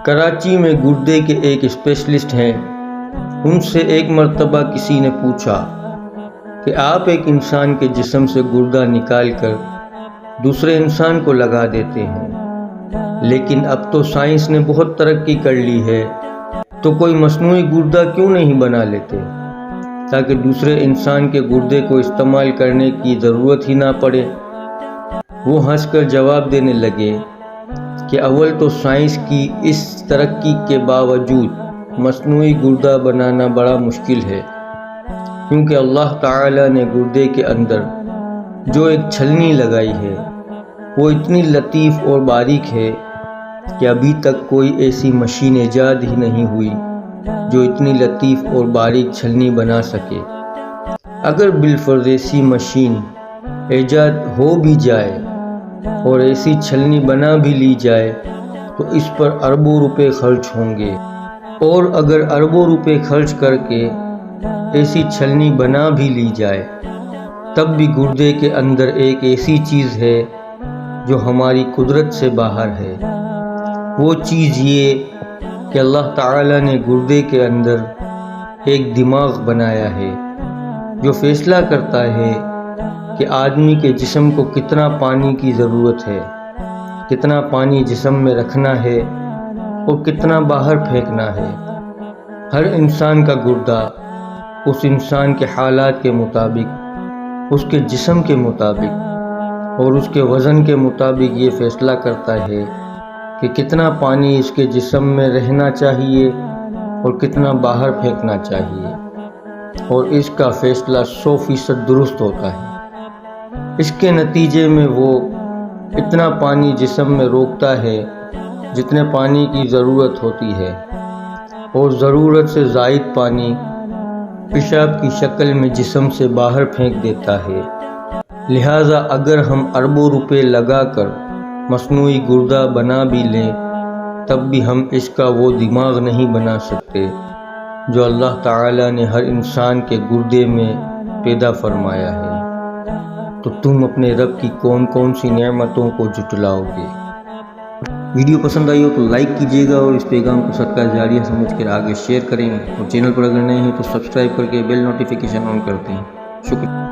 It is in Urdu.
کراچی میں گردے کے ایک اسپیشلسٹ ہیں، ان سے ایک مرتبہ کسی نے پوچھا کہ آپ ایک انسان کے جسم سے گردہ نکال کر دوسرے انسان کو لگا دیتے ہیں، لیکن اب تو سائنس نے بہت ترقی کر لی ہے، تو کوئی مصنوعی گردہ کیوں نہیں بنا لیتے تاکہ دوسرے انسان کے گردے کو استعمال کرنے کی ضرورت ہی نہ پڑے؟ وہ ہنس کر جواب دینے لگے کہ اول تو سائنس کی اس ترقی کے باوجود مصنوعی گردہ بنانا بڑا مشکل ہے، کیونکہ اللہ تعالی نے گردے کے اندر جو ایک چھلنی لگائی ہے وہ اتنی لطیف اور باریک ہے کہ ابھی تک کوئی ایسی مشین ایجاد ہی نہیں ہوئی جو اتنی لطیف اور باریک چھلنی بنا سکے۔ اگر بالفرض ایسی مشین ایجاد ہو بھی جائے اور ایسی چھلنی بنا بھی لی جائے تو اس پر اربوں روپے خرچ ہوں گے، اور اگر اربوں روپے خرچ کر کے ایسی چھلنی بنا بھی لی جائے تب بھی گردے کے اندر ایک ایسی چیز ہے جو ہماری قدرت سے باہر ہے۔ وہ چیز یہ کہ اللہ تعالی نے گردے کے اندر ایک دماغ بنایا ہے جو فیصلہ کرتا ہے کہ آدمی کے جسم کو کتنا پانی کی ضرورت ہے، کتنا پانی جسم میں رکھنا ہے اور کتنا باہر پھینکنا ہے۔ ہر انسان کا گردہ اس انسان کے حالات کے مطابق، اس کے جسم کے مطابق اور اس کے وزن کے مطابق یہ فیصلہ کرتا ہے کہ کتنا پانی اس کے جسم میں رہنا چاہیے اور کتنا باہر پھینکنا چاہیے، اور اس کا فیصلہ 100% درست ہوتا ہے۔ اس کے نتیجے میں وہ اتنا پانی جسم میں روکتا ہے جتنے پانی کی ضرورت ہوتی ہے، اور ضرورت سے زائد پانی پیشاب کی شکل میں جسم سے باہر پھینک دیتا ہے۔ لہٰذا اگر ہم اربوں روپے لگا کر مصنوعی گردہ بنا بھی لیں تب بھی ہم اس کا وہ دماغ نہیں بنا سکتے جو اللہ تعالی نے ہر انسان کے گردے میں پیدا فرمایا ہے۔ تو تم اپنے رب کی کون کون سی نعمتوں کو جھٹلاؤ گے؟ ویڈیو پسند آئی ہو تو لائک کیجیے گا اور اس پیغام کو صدقہ جاریہ سمجھ کر آگے شیئر کریں، اور چینل پر اگر نئے ہیں تو سبسکرائب کر کے بیل نوٹیفیکیشن آن کر دیں۔ شکریہ۔